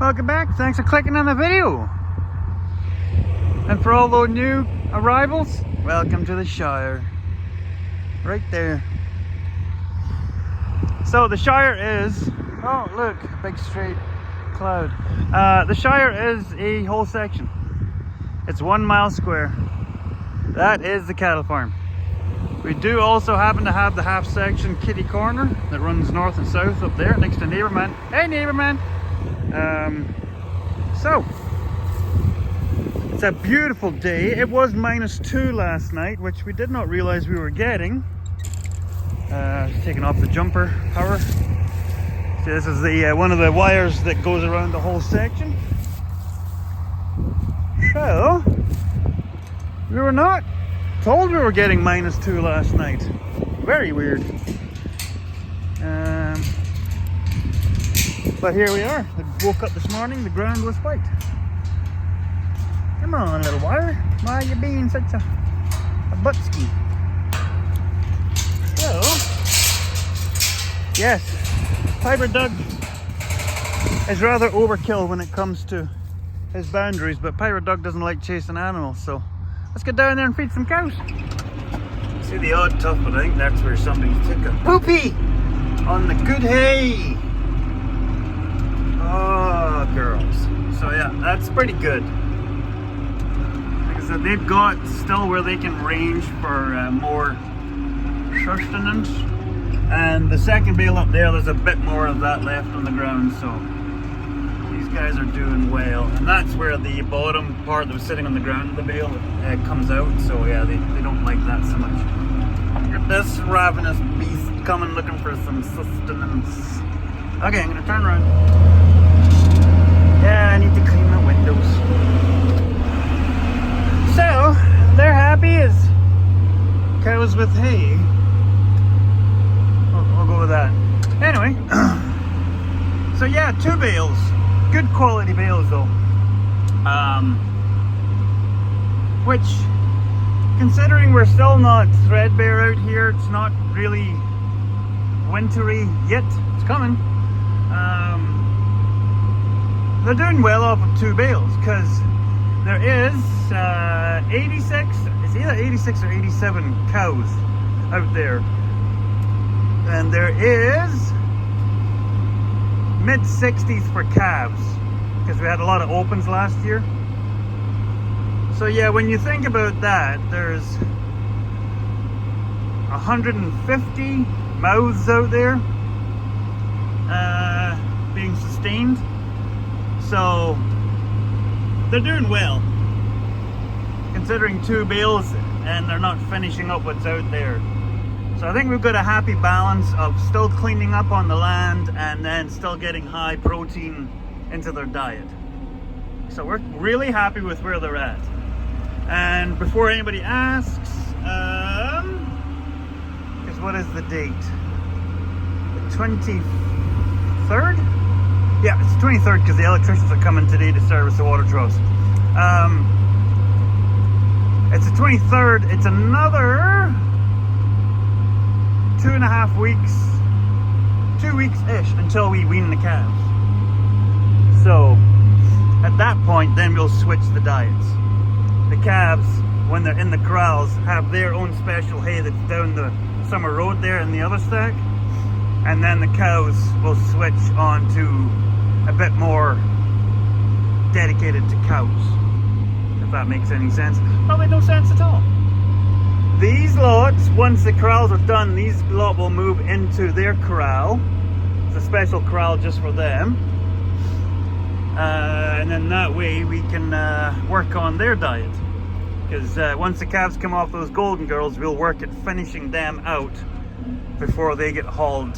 welcome back. Thanks for clicking on the video. And for all those new arrivals, welcome to the Shire. Right there. So the Shire is, oh look, big straight cloud. The Shire is a whole section. It's 1 mile square. That is the cattle farm. We do also happen to have the half section kitty corner that runs north and south up there next to Neighbourman. Hey Neighbourman! So it's a beautiful day. It was -2 last night, which we did not realize we were getting. Taking off the jumper power. See, this is the one of the wires that goes around the whole section. So we were not told we were getting -2 last night. Very weird. But here we are. I woke up this morning, the ground was white. Come on, little wire. Why are you being such a butt-ski? So, yes, Piper Doug is rather overkill when it comes to his boundaries, but Piper Doug doesn't like chasing animals, so let's get down there and feed some cows. See the odd tuft, but I think that's where somebody's took a poopy on the good hay. Oh, girls. So yeah, that's pretty good. Like I said, they've got still where they can range for more sustenance. And the second bale up there, there's a bit more of that left on the ground, so these guys are doing well. And that's where the bottom part that was sitting on the ground of the bale comes out, so yeah, they don't like that so much. Look at this ravenous beast coming looking for some sustenance. Okay, I'm gonna turn around. Yeah, I need to clean my windows. So, they're happy as cows with hay. We'll go with that. Anyway, so yeah, 2 bales. Good quality bales though. Which, considering we're still not threadbare out here, it's not really wintry yet. It's coming. They're doing well off of 2 bales because there is 86, it's either 86 or 87 cows out there. And there is mid-60s for calves because we had a lot of opens last year. So yeah, when you think about that, there's 150 mouths out there being sustained. So they're doing well, considering 2 bales and they're not finishing up what's out there. So I think we've got a happy balance of still cleaning up on the land and then still getting high protein into their diet. So we're really happy with where they're at. And before anybody asks, because what is the date? The 23rd? Yeah, it's the 23rd because the electricians are coming today to service the water troughs. It's the 23rd. It's another 2.5 weeks, 2 weeks-ish until we wean the calves. So at that point, then we'll switch the diets. The calves, when they're in the corrals, have their own special hay that's down the summer road there in the other stack. And then the cows will switch on to a bit more dedicated to cows, if that makes any sense. Probably no sense at all. These lots, once the corrals are done, these lot will move into their corral. It's a special corral just for them. And then that way we can work on their diet. Because once the calves come off those golden girls, we'll work at finishing them out before they get hauled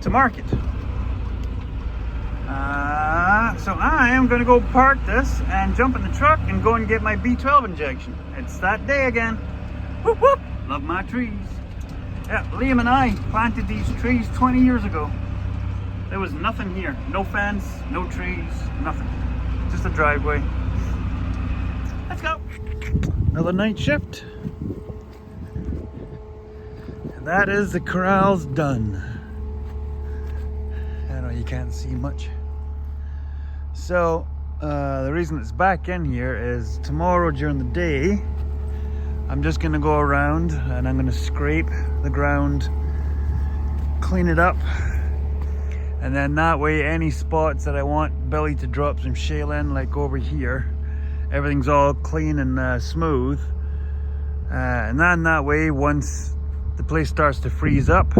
to market. So I am going to go park this and jump in the truck and go and get my B12 injection. It's that day again. Whoop whoop! Love my trees. Yeah, Liam and I planted these trees 20 years ago. There was nothing here. No fence, no trees, nothing. Just a driveway. Let's go. Another night shift. And that is the corrals done. I know you can't see much. So the reason it's back in here is tomorrow during the day I'm just gonna go around and I'm gonna scrape the ground, clean it up, and then that way any spots that I want Billy to drop some shale in, like over here, everything's all clean and smooth, and then that way once the place starts to freeze up,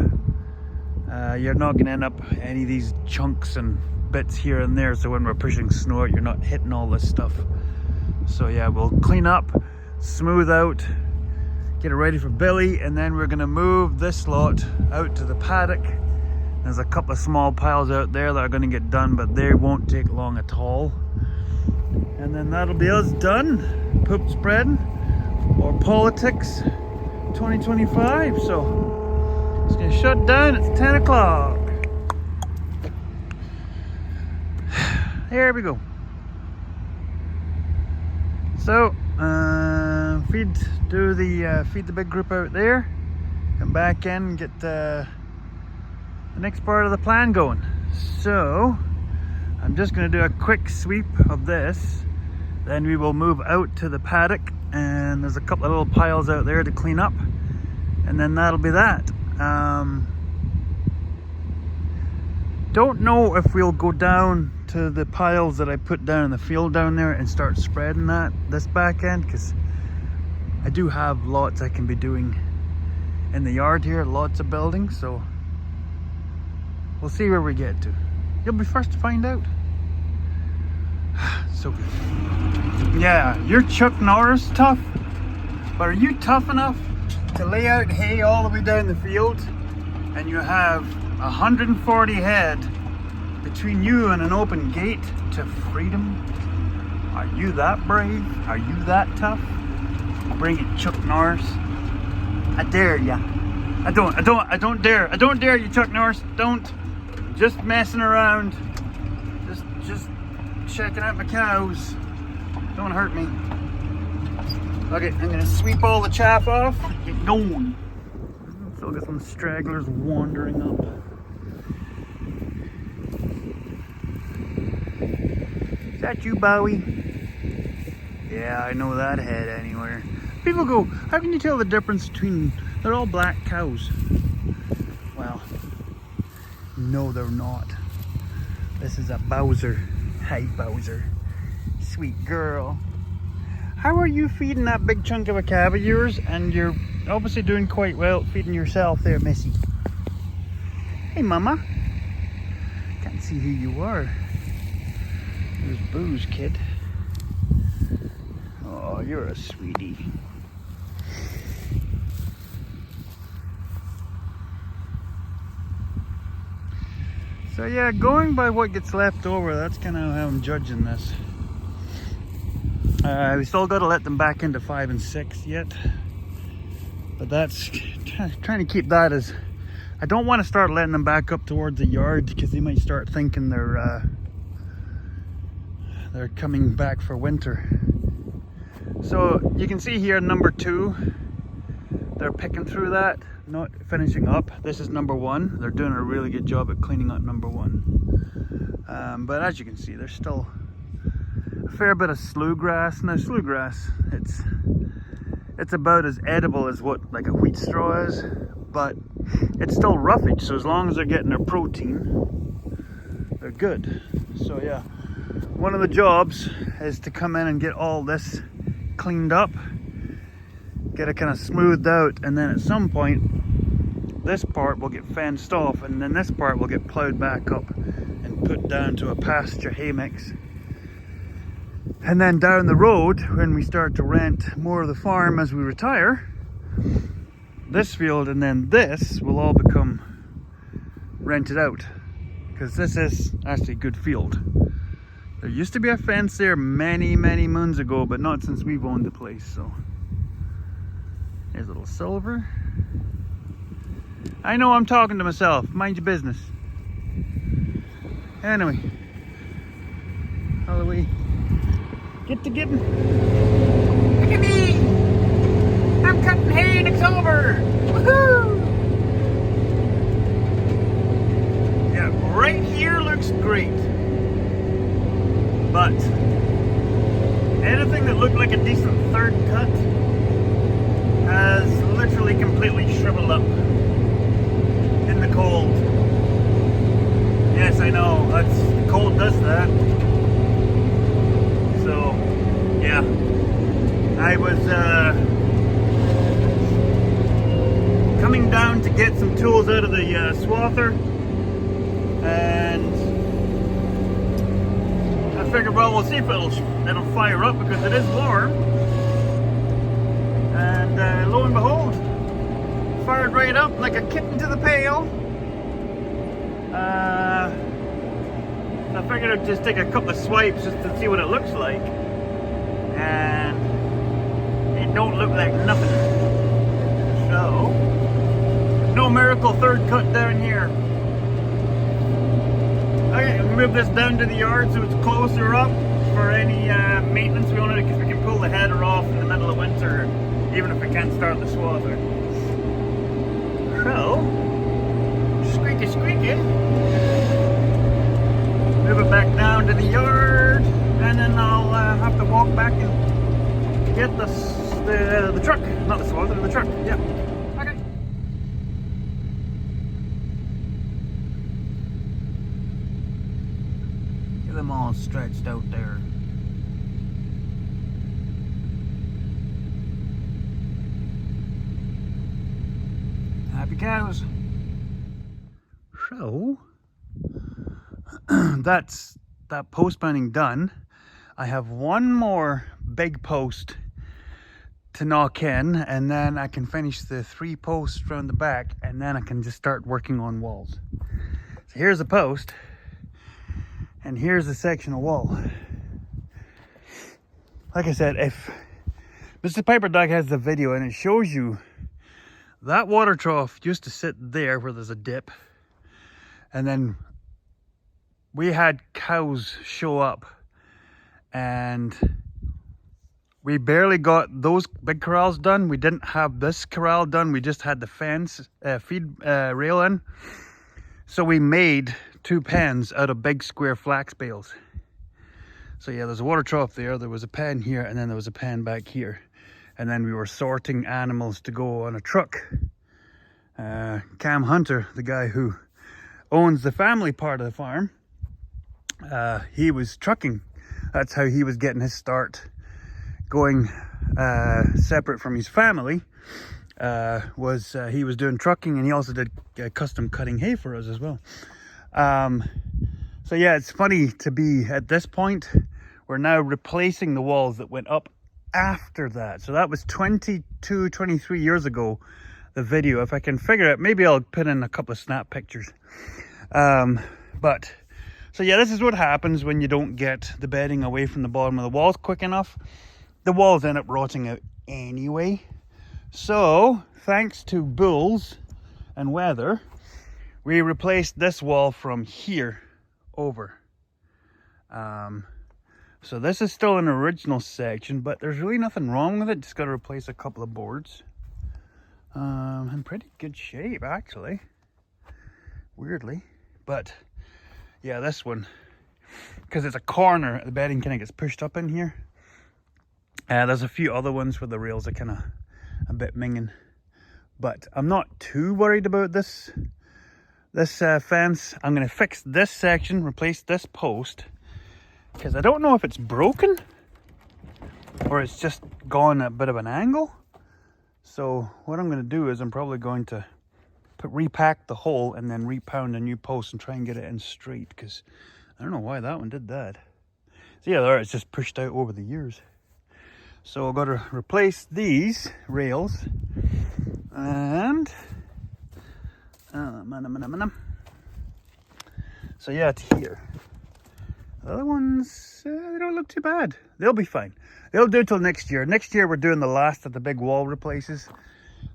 you're not gonna end up any of these chunks and bits here and there, so when we're pushing snow out, you're not hitting all this stuff. So yeah, we'll clean up, smooth out, get it ready for Billy, and then we're gonna move this lot out to the paddock. There's a couple of small piles out there that are gonna get done, but they won't take long at all. And then that'll be us done. Poop spreading or politics 2025. So it's gonna shut down. It's 10 o'clock. Here we go. So feed the big group out there, come back in and get the next part of the plan going. So I'm just going to do a quick sweep of this, then we will move out to the paddock, and there's a couple of little piles out there to clean up, and then that'll be that. Don't know if we'll go down to the piles that I put down in the field down there and start spreading this back end, because I do have lots I can be doing in the yard here, lots of buildings, so we'll see where we get to. You'll be first to find out. So good. Yeah, you're Chuck Norris tough, but are you tough enough to lay out hay all the way down the field and you have 140 head between you and an open gate to freedom? Are you that brave? Are you that tough? Bring it, Chuck Norris. I dare ya. I don't dare you, Chuck Norris. Don't. Just messing around. Just checking out my cows. Don't hurt me. Okay, I'm gonna sweep all the chaff off. Get going. Still got some stragglers wandering up. Is that you, Bowie? Yeah, I know that head anywhere. People go, how can you tell the difference between, they're all black cows? Well, no they're not. This is a Bowser. Hi Bowser. Sweet girl. How are you feeding that big chunk of a calf of yours, and you're obviously doing quite well feeding yourself there, Missy? Hey mama. Can't see who you are. There's Boo's kid. Oh, you're a sweetie. So yeah, going by what gets left over, that's kind of how I'm judging this. We still got to let them back into 5 and 6 yet, but that's trying to keep that as, I don't want to start letting them back up towards the yard, because they might start thinking they're coming back for winter. So you can see here number 2, they're picking through that, not finishing up. This is number 1. They're doing a really good job at cleaning up number 1. But as you can see, there's still a fair bit of slough grass. Now slough grass, it's about as edible as what like a wheat straw is, but it's still roughage, so as long as they're getting their protein, they're good. So yeah, one of the jobs is to come in and get all this cleaned up, get it kind of smoothed out, and then at some point this part will get fenced off, and then this part will get plowed back up and put down to a pasture hay mix. And then down the road, when we start to rent more of the farm as we retire, this field and then this will all become rented out, because this is actually a good field. There used to be a fence there many moons ago, but not since we've owned the place. So there's a little silver. I know I'm talking to myself, mind your business. Anyway, all the way. Get to getting. Look at me! I'm cutting hay and it's over! Woohoo! Yeah, right here looks great. but anything that looked like a decent third cut has literally completely shriveled up in the cold. Yes, I know, the cold does that. So, yeah, I was coming down to get some tools out of the swather, and I figured, well, we'll see if it'll fire up because it is warm. And lo and behold, fired right up like a kitten to the pail. I figured I'd just take a couple of swipes just to see what it looks like, and it don't look like nothing. So, no miracle third cut down here. Okay, move this down to the yard so it's closer up for any maintenance we want to do, because we can pull the header off in the middle of winter, even if we can't start the swather. So, squeaky squeaky. Move it back down to the yard, and then I'll have to walk back and get the truck, not the swather, the truck. Yeah. Okay. Get them all stretched out there. Happy cows. So, that's that post mounting done. I have one more big post to knock in, and then I can finish the 3 posts around the back, and then I can just start working on walls. So here's a post, and here's a section of wall. Like I said, if Mr. Piper Dog has the video and it shows you that water trough used to sit there where there's a dip, and then we had cows show up, and we barely got those big corrals done. We didn't have this corral done. We just had the fence feed rail in. So we made 2 pens out of big square flax bales. So yeah, there's a water trough there. There was a pen here, and then there was a pen back here. And then we were sorting animals to go on a truck. Cam Hunter, the guy who owns the family part of the farm, he was trucking. That's how he was getting his start going separate from his family. He was doing trucking, and he also did custom cutting hay for us as well. So yeah, it's funny to be at this point. We're now replacing the walls that went up after that. So that was 22, 23 years ago, the video. If I can figure it, maybe I'll put in a couple of snap pictures. So yeah, this is what happens when you don't get the bedding away from the bottom of the walls quick enough. The walls end up rotting out anyway. So, thanks to bulls and weather, we replaced this wall from here over. So this is still an original section, but there's really nothing wrong with it. Just got to replace a couple of boards. In pretty good shape, actually. Weirdly. But yeah, this one, because it's a corner, the bedding kind of gets pushed up in here. There's a few other ones where the rails are kind of a bit minging, but I'm not too worried about this fence. I'm going to fix this section, replace this post, because I don't know if it's broken or it's just gone a bit of an angle. So what I'm going to do is I'm probably going to repack the hole and then repound a new post and try and get it in straight, because I don't know why that one did that. So yeah, there, it's just pushed out over the years. So I've got to replace these rails, and so yeah, to here. The other ones, they don't look too bad. They'll be fine. They'll do till next year. Next year we're doing the last of the big wall replaces.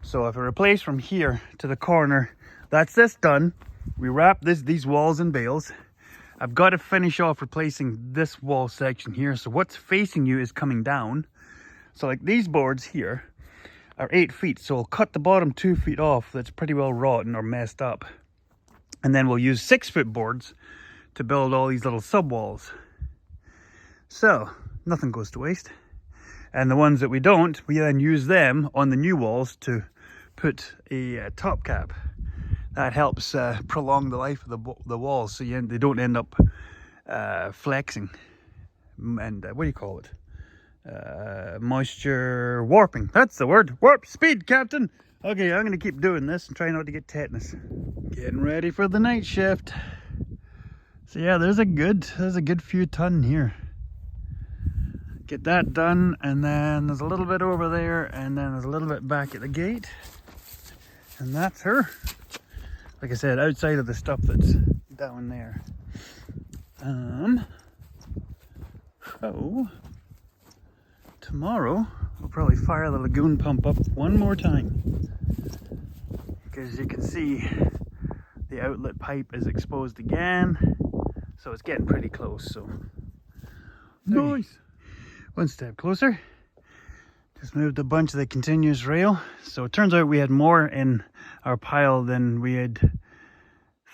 So if I replace from here to the corner, that's this done. We wrap these walls in bales. I've got to finish off replacing this wall section here. So what's facing you is coming down. So like these boards here are 8 feet. So I'll cut the bottom 2 feet off that's pretty well rotten or messed up. And then we'll use 6-foot boards to build all these little sub walls. So nothing goes to waste. And the ones that we don't, we then use them on the new walls to put a top cap. That helps prolong the life of the walls, so they don't end up flexing and what do you call it? Moisture warping. That's the word. Warp speed, Captain. Okay, I'm gonna keep doing this and try not to get tetanus. Getting ready for the night shift. So yeah, there's a good few ton here. Get that done, and then there's a little bit over there, and then there's a little bit back at the gate, and that's her. Like I said, outside of the stuff that's down there. So tomorrow we'll probably fire the lagoon pump up one more time, because you can see the outlet pipe is exposed again, so it's getting pretty close. So nice. One step closer. Just moved a bunch of the continuous rail. So it turns out we had more in our pile than we had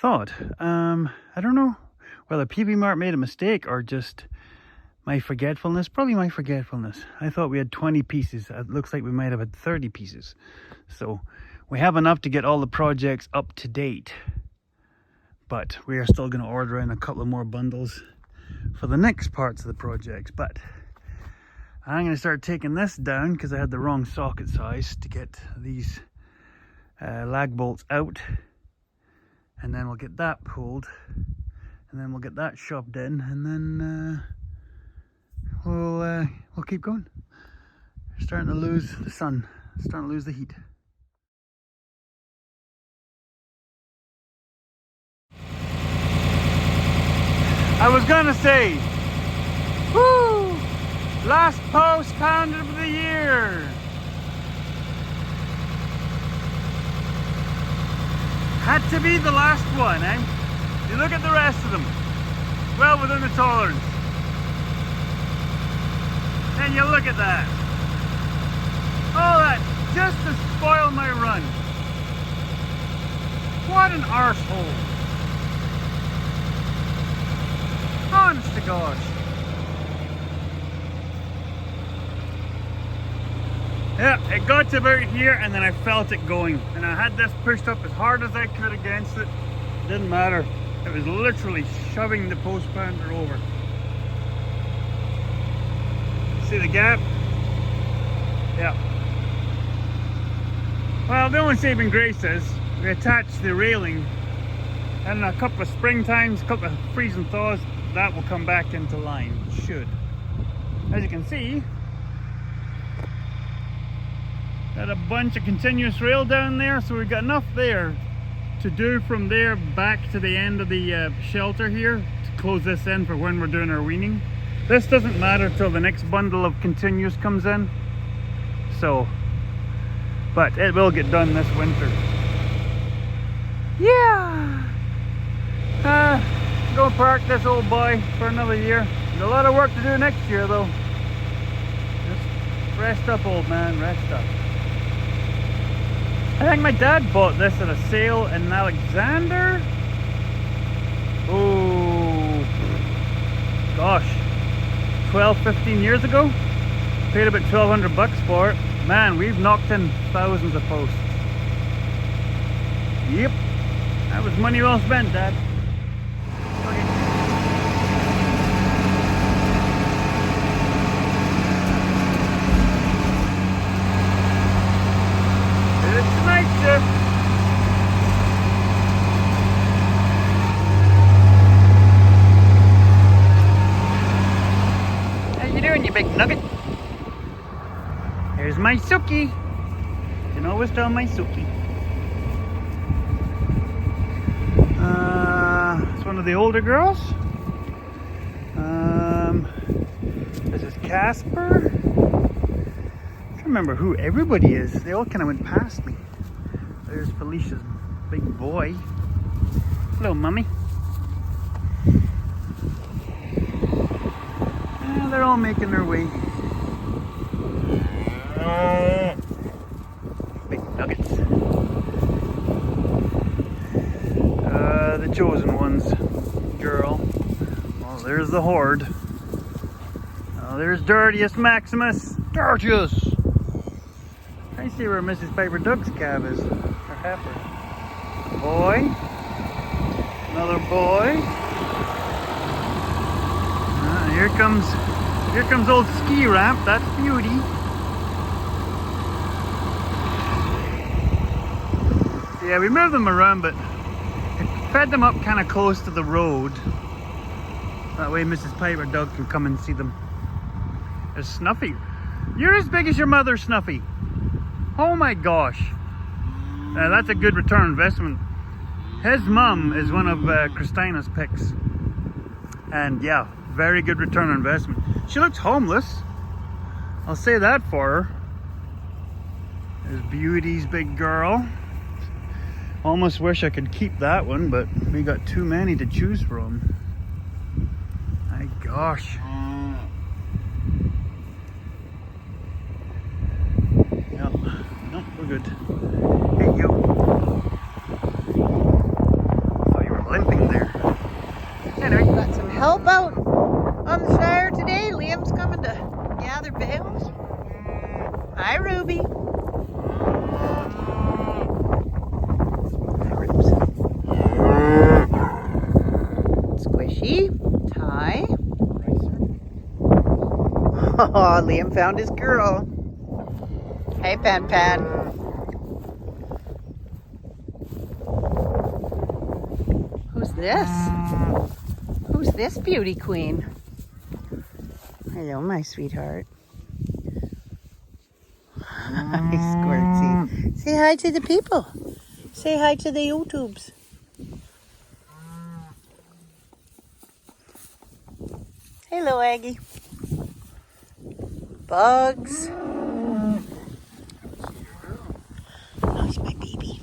thought. I don't know whether PB Mart made a mistake or just my forgetfulness. Probably my forgetfulness. I thought we had 20 pieces. It looks like we might have had 30 pieces. So we have enough to get all the projects up to date. But we are still going to order in a couple of more bundles for the next parts of the projects. But I'm going to start taking this down because I had the wrong socket size to get these lag bolts out, and then we'll get that pulled, and then we'll get that shoved in, and then we'll keep going. Starting to lose the sun, starting to lose the heat. I was gonna say, woo! Last post pound of the year. Had to be the last one, eh? You look at the rest of them. Well within the tolerance. And you look at that. All that just to spoil my run. What an arsehole. Honest to gosh. Yeah, it got to about here and then I felt it going. And I had this pushed up as hard as I could against it. Didn't matter. It was literally shoving the post pounder over. See the gap? Yeah. Well, the only saving grace is we attached the railing, and in a couple of spring times, a couple of freezing thaws, that will come back into line. Should. As you can see, got a bunch of continuous rail down there, so we've got enough there to do from there back to the end of the shelter here to close this in for when we're doing our weaning. This doesn't matter till the next bundle of continuous comes in, so, but it will get done this winter. Yeah! Go park this old boy for another year. There's a lot of work to do next year though. Just rest up, old man, rest up. I think my dad bought this at a sale in Alexander. Oh gosh, 12-15 years ago. Paid about 1,200 bucks for it. Man, we've knocked in thousands of posts. Yep, that was money well spent, Dad. It's night shift. How you doing, you big nugget? There's my Suki. You can always tell my Suki. It's one of the older girls. This is Casper. I don't remember who everybody is. They all kind of went past me. There's Felicia's big boy. Hello, Mummy. They're all making their way. Big nuggets. The chosen ones. Girl. Well, there's the horde. Oh, there's Dirtiest Maximus. Dirtiest! I see where Mrs. Piper Duck's cab is. Her heifer. Boy. Another boy. Here comes old ski ramp. That's Beauty. So yeah, we moved them around, but it fed them up kind of close to the road. That way Mrs. Piper Duck can come and see them. There's Snuffy. You're as big as your mother, Snuffy. Oh my gosh. That's a good return investment. His mum is one of Christina's picks. And yeah, very good return on investment. She looks homeless. I'll say that for her. There's Beauty's big girl. Almost wish I could keep that one, but we got too many to choose from. My gosh. No, we're good. Hey, you. Oh, you were limping there. Anyway. Got some help out on the Shire today. Liam's coming to gather bales. Hi, Ruby. Squishy. Ty. Oh, Liam found his girl. Hey, Pan Pan. Who's this? Who's this beauty queen? Hello, my sweetheart. Hi, Squirtsy. Say hi to the people. Say hi to the YouTubes. Hello, Aggie. Bugs. How's my baby?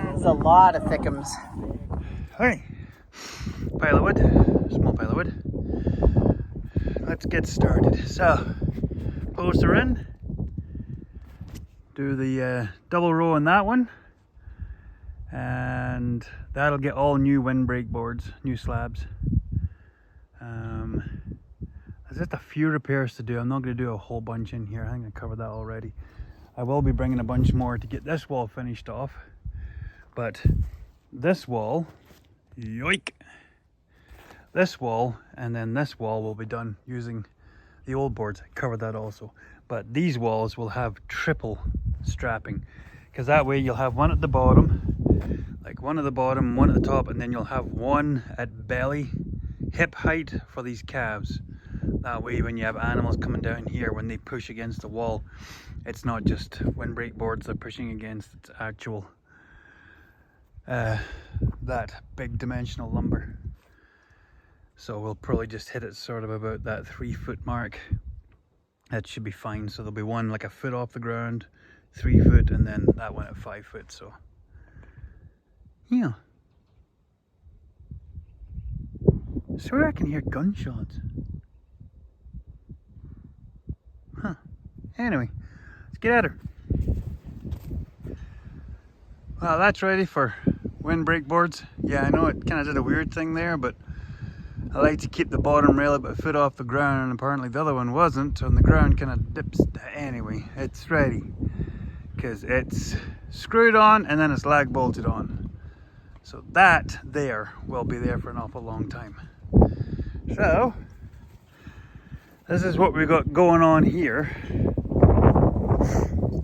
There's a lot of thickums. Alright. Pile of wood. Small pile of wood. Let's get started. So, posts are in. Do the double row on that one. And that'll get all new windbreak boards, new slabs. There's just a few repairs to do. I'm not going to do a whole bunch in here. I think I covered that already. I will be bringing a bunch more to get this wall finished off. But this wall, yoink! This wall and then this wall will be done using the old boards. I covered that also. But these walls will have triple strapping, because that way you'll have one at the bottom, like one at the bottom, one at the top, and then you'll have one at belly, hip height for these calves. That way when you have animals coming down here, when they push against the wall, it's not just windbreak boards they're pushing against, it's actual that big dimensional lumber. So we'll probably just hit it sort of about that 3 foot mark. That should be fine. So there'll be one like a foot off the ground, 3 foot, and then that one at 5 foot. So yeah, I swear I can hear gunshots. Huh. Anyway, let's get at her. Well, that's ready for windbreak boards. Yeah, I know it kind of did a weird thing there, but I like to keep the bottom rail about a foot off the ground, and apparently the other one wasn't, and the ground kind of dips. Anyway, it's ready because it's screwed on and then it's lag bolted on. So that there will be there for an awful long time. So this is what we got going on here.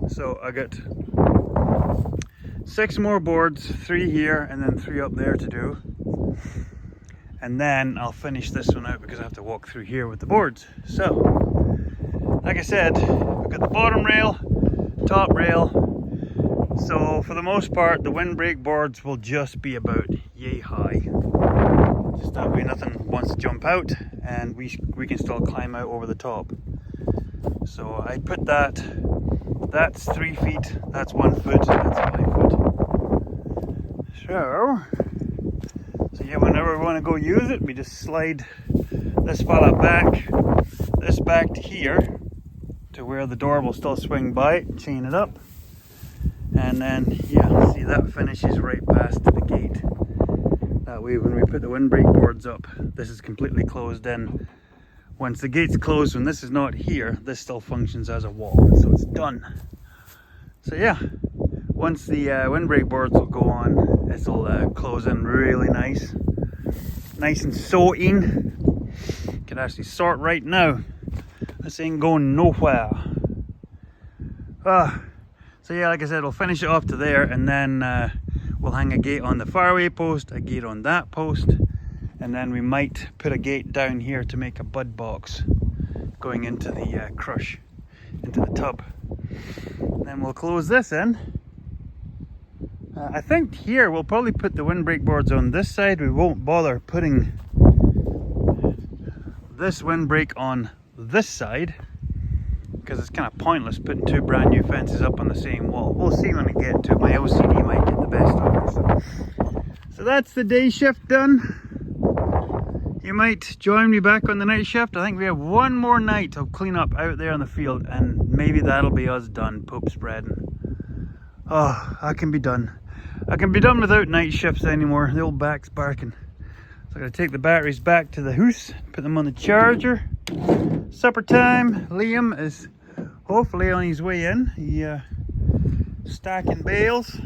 So I got 6 more boards, 3 here and then 3 up there to do. And then I'll finish this one out because I have to walk through here with the boards. So, like I said, we've got the bottom rail, top rail. So for the most part, the windbreak boards will just be about yay high. Just that way nothing wants to jump out and we can still climb out over the top. So I put that's 3 feet, that's 1 foot, that's 5 foot. So yeah, whenever we want to go use it, we just slide this fella back, this back to here, to where the door will still swing by it, chain it up, and then yeah, see that finishes right past the gate. That way when we put the windbreak boards up, this is completely closed in. Once the gate's closed, when this is not here, this still functions as a wall, so it's done. So yeah, once the windbreak boards will go on, it'll close in really nice. Nice and sorting. Can actually sort right now. This ain't going nowhere. So yeah, like I said, we'll finish it off to there, and then we'll hang a gate on the faraway post, a gate on that post, and then we might put a gate down here to make a bud box going into the crush, into the tub. And then we'll close this in. I think here we'll probably put the windbreak boards on this side. We won't bother putting this windbreak on this side, because it's kind of pointless putting two brand new fences up on the same wall. We'll see when I get to it. My OCD might get the best of it. So that's the day shift done. You might join me back on the night shift. I think we have one more night of cleanup out there in the field, and maybe that'll be us done, poop spreading. Oh, I can be done. I can be done without night shifts anymore. The old back's barking. So I'm going to take the batteries back to the house, put them on the charger. Supper time. Liam is hopefully on his way in. He stacking bales.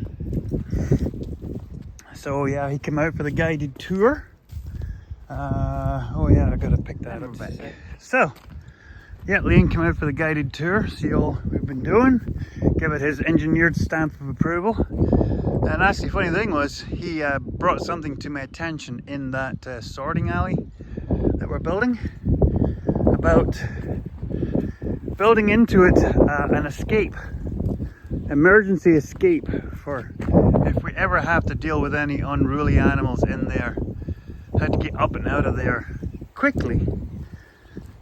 So yeah, he came out for the guided tour. Oh yeah, I gotta pick that up. So yeah, Liam came out for the guided tour, see all we've been doing, give it his engineered stamp of approval. And actually, funny thing was, he brought something to my attention in that sorting alley that we're building, about building into it an escape, emergency escape for if we ever have to deal with any unruly animals in there. Had to get up and out of there quickly,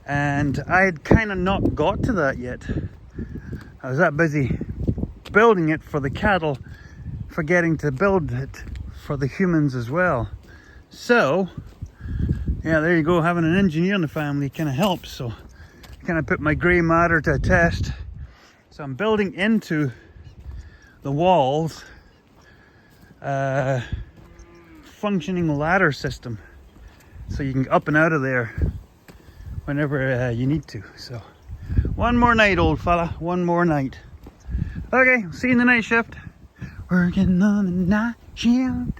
and I had kind of not got to that yet. I was that busy building it for the cattle, forgetting to build it for the humans as well. So yeah, there you go, having an engineer in the family kind of helps. So kind of put my grey matter to a test. So I'm building into the walls functioning ladder system, so you can get up and out of there whenever you need to. So one more night, old fella, one more night. Okay, see you in the night shift. Working on the night shift.